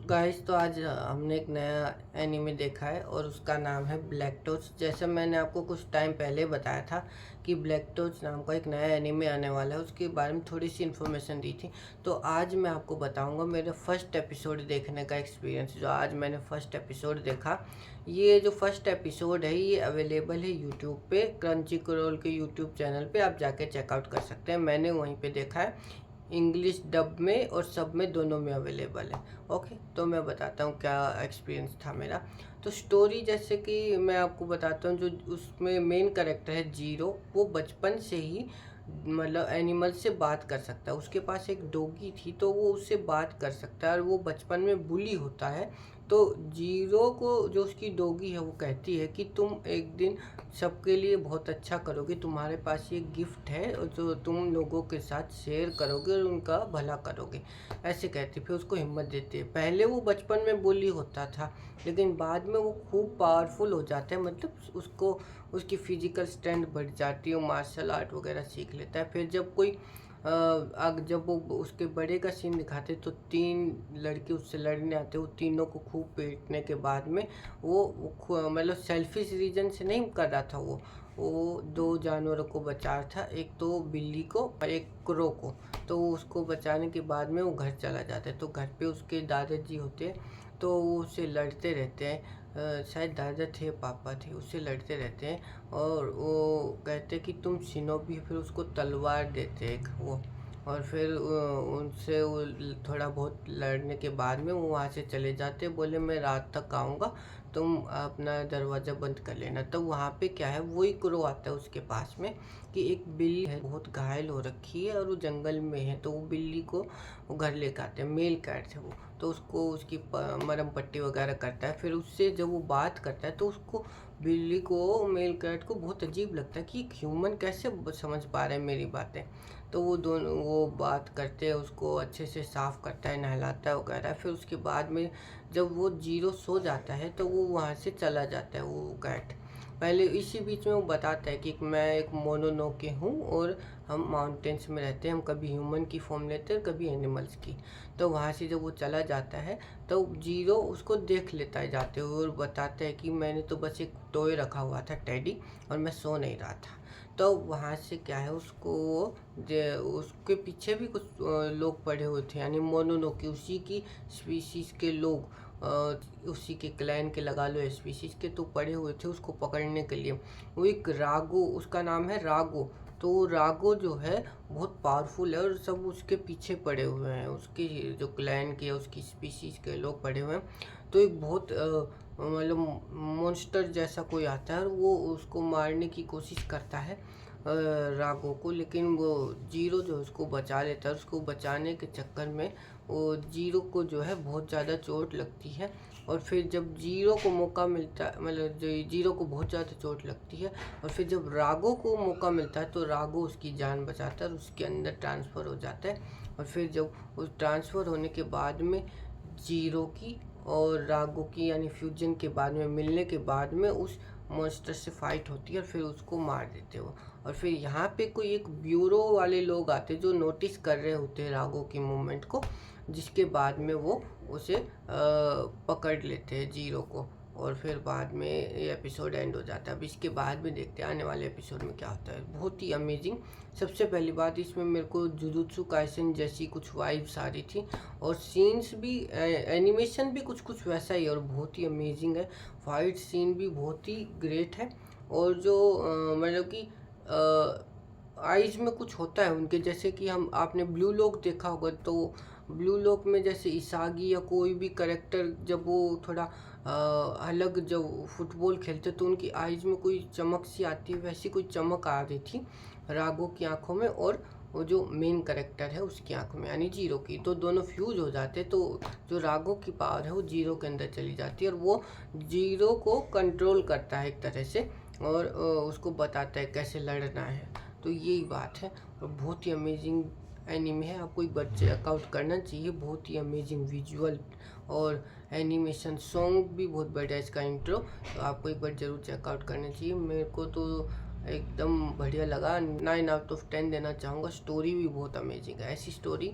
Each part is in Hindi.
गाइस तो आज हमने एक नया एनीमे देखा है और उसका नाम है ब्लैक टॉर्च। जैसे मैंने आपको कुछ टाइम पहले बताया था कि ब्लैक टॉर्च नाम का एक नया एनीमे आने वाला है, उसके बारे में थोड़ी सी इन्फॉर्मेशन दी थी। तो आज मैं आपको बताऊंगा मेरे फर्स्ट एपिसोड देखने का एक्सपीरियंस। जो आज मैंने फर्स्ट एपिसोड देखा, ये जो फर्स्ट एपिसोड है ये अवेलेबल है यूट्यूब पे, क्रंची क्रोल के यूट्यूब चैनल पे आप जाके चेकआउट कर सकते हैं। मैंने वहीं पे देखा है, इंग्लिश डब में और सब में, दोनों में अवेलेबल है। ओके, तो मैं बताता हूँ क्या एक्सपीरियंस था मेरा। तो स्टोरी जैसे कि मैं आपको बताता हूँ, जो उसमें मेन कैरेक्टर है जीरो, वो बचपन से ही मतलब एनिमल से बात कर सकता है। उसके पास एक डॉगी थी तो वो उससे बात कर सकता है, और वो बचपन में बुली होता है। तो जीरो को जो उसकी डॉगी है वो कहती है कि तुम एक दिन सबके लिए बहुत अच्छा करोगे, तुम्हारे पास ये गिफ्ट है और जो तुम लोगों के साथ शेयर करोगे और उनका भला करोगे, ऐसे कहती। फिर उसको हिम्मत देती है। पहले वो बचपन में बुली होता था, लेकिन बाद में वो खूब पावरफुल हो जाता है, मतलब उसको उसकी फिजिकल स्ट्रेंथ बढ़ जाती है, वो मार्शल आर्ट वगैरह सीख लेता है। फिर जब कोई जब वो उसके बड़े का सीन दिखाते तो 3 लड़के उससे लड़ने आते, वो तीनों को खूब पीटने के बाद में वो मतलब सेल्फिश रीजन से नहीं कर रहा था, वो 2 जानवरों को बचा रहा था, एक तो बिल्ली को और एक क्रो को। तो वो उसको बचाने के बाद में वो घर चला जाता है। तो घर पे उसके दादाजी होते हैं, तो वो उससे लड़ते रहते हैं। शायद दादा थे पापा थे, उससे लड़ते रहते हैं और वो कहते कि तुम शिनोबी। फिर उसको तलवार देते एक वो, और फिर उनसे वो थोड़ा बहुत लड़ने के बाद में वो वहाँ से चले जाते। बोले मैं रात तक आऊँगा, तुम अपना दरवाज़ा बंद कर लेना। तब वहाँ पे क्या है, वही क्रो आता है उसके पास में कि एक बिल्ली है बहुत घायल हो रखी है और वो जंगल में है। तो वो बिल्ली को वो घर लेकर आते हैं, मेल कैट है वो। तो उसको उसकी मरहम पट्टी वगैरह करता है। फिर उससे जब वो बात करता है तो उसको, बिल्ली को, मेल कैट को बहुत अजीब लगता है कि एक ह्यूमन कैसे समझ पा रहे हैं मेरी बातें। तो वो दोनों वो बात करते हैं, उसको अच्छे से साफ़ करता है, नहलाता है वगैरह। फिर उसके बाद में जब वो जीरो सो जाता है तो वो वहाँ से चला जाता है वो कैट। पहले इसी बीच में वो बताता है कि मैं एक मोनोनोके हूँ और हम माउंटेन्स में रहते हैं, हम कभी ह्यूमन की फॉर्म लेते हैं, कभी एनिमल्स की। तो वहाँ से जब वो चला जाता है तो जीरो उसको देख लेता है जाते हुए और बताता है कि मैंने तो बस एक टॉय रखा हुआ था, टेडी, और मैं सो नहीं रहा था। तो वहाँ से क्या है, उसको उसके पीछे भी कुछ लोग पड़े हुए थे, यानी मोनोनोके, उसी की स्पीशीज़ के लोग, उसी के क्लैन के लगा लो, स्पीशीज़ के, तो पड़े हुए थे उसको पकड़ने के लिए। वो एक रागो, उसका नाम है रागो। तो वो रागो जो है बहुत पावरफुल है और सब उसके पीछे पड़े हुए हैं, उसके जो क्लैन के, उसकी स्पीशीज़ के लोग पड़े हुए हैं। तो एक बहुत मतलब मॉन्स्टर जैसा कोई आता है और वो उसको मारने की कोशिश करता है रागो को, लेकिन वो जीरो जो उसको बचा लेता है। उसको बचाने के चक्कर में वो जीरो को जो है बहुत ज़्यादा चोट लगती है। और फिर जब जीरो को मौका मिलता है, मतलब जीरो को बहुत ज़्यादा चोट लगती है, और फिर जब रागो को मौका मिलता है तो रागो उसकी जान बचाता है और उसके अंदर ट्रांसफ़र हो जाता है। और फिर जब उस ट्रांसफ़र होने के बाद में जीरो की और रागो की, यानी फ्यूजन के बाद में, मिलने के बाद में, उस मॉन्स्टर से फाइट होती है और फिर उसको मार देते हो। और फिर यहाँ पे कोई एक ब्यूरो वाले लोग आते जो नोटिस कर रहे होते हैं रागो की मूवमेंट को, जिसके बाद में वो उसे पकड़ लेते हैं जीरो को। और फिर बाद में ये एपिसोड एंड हो जाता है। अब इसके बाद में देखते हैं आने वाले एपिसोड में क्या होता है। बहुत ही अमेजिंग। सबसे पहली बात, इसमें मेरे को जुजुत्सु काइसेन जैसी कुछ वाइब्स आ रही थी, और सीन्स भी, एनिमेशन भी कुछ कुछ वैसा ही, और बहुत ही अमेजिंग है। फाइट सीन भी बहुत ही ग्रेट है। और जो मतलब कि आइज में कुछ होता है उनके, जैसे कि हम, आपने ब्लू लॉक देखा होगा, तो ब्लू लॉक में जैसे इसागी या कोई भी करेक्टर जब वो थोड़ा अलग जब फुटबॉल खेलते तो उनकी आइज में कोई चमक सी आती है, वैसी कोई चमक आ रही थी रागो की आंखों में और वो जो मेन करेक्टर है उसकी आंखों में, यानी जीरो की। तो दोनों फ्यूज हो जाते, तो जो रागो की पावर है वो जीरो के अंदर चली जाती है और वो जीरो को कंट्रोल करता है एक तरह से, और उसको बताता है कैसे लड़ना है। तो यही बात है। और बहुत ही अमेजिंग एनीमे है, आपको एक बार चेकआउट करना चाहिए। बहुत ही अमेजिंग विजुअल और एनिमेशन, सॉन्ग भी बहुत बढ़िया है इसका इंट्रो, तो आपको एक बार ज़रूर चेकआउट करना चाहिए। मेरे को तो एकदम बढ़िया लगा, 9 आउट ऑफ 10 देना चाहूँगा। स्टोरी भी बहुत अमेजिंग है, ऐसी स्टोरी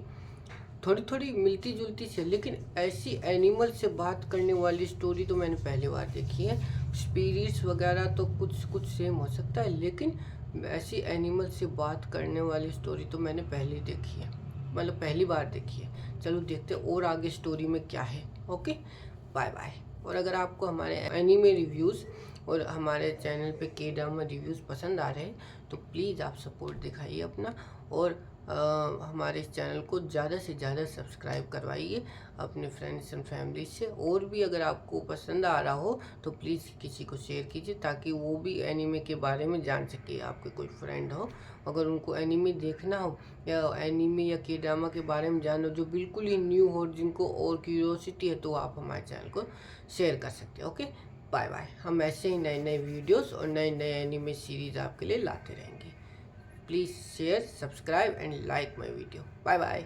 थोड़ी थोड़ी मिलती जुलती सी, लेकिन ऐसी एनिमल से बात करने वाली स्टोरी तो मैंने पहली बार देखी है। स्पिरिट्स वगैरह तो कुछ कुछ सेम हो सकता है, लेकिन ऐसी एनिमल से बात करने वाली स्टोरी तो मैंने पहली देखी है, मतलब पहली बार देखी है। चलो देखते और आगे स्टोरी में क्या है। Okay, bye bye. और अगर आपको हमारे एनीमे रिव्यूज़ और हमारे चैनल पे के ड्रामा रिव्यूज़ पसंद आ रहे हैं तो प्लीज़ आप सपोर्ट दिखाइए अपना, और हमारे इस चैनल को ज़्यादा से ज़्यादा सब्सक्राइब करवाइए अपने फ्रेंड्स एंड फैमिली से। और भी अगर आपको पसंद आ रहा हो तो प्लीज़ किसी को शेयर कीजिए ताकि वो भी एनीमे के बारे में जान सके। आपके कोई फ्रेंड हो, अगर उनको एनीमे देखना हो या एनीमे या के ड्रामा के बारे में जानना हो जो बिल्कुल ही न्यू हो, जिनको और क्यूरियोसिटी है, तो आप हमारे चैनल को शेयर कर सकते हैं। Okay, bye bye. हम ऐसे ही नए नए वीडियोस और नए नए एनीमे सीरीज़ आपके लिए लाते रहेंगे। Please share, subscribe and like my video. Bye bye.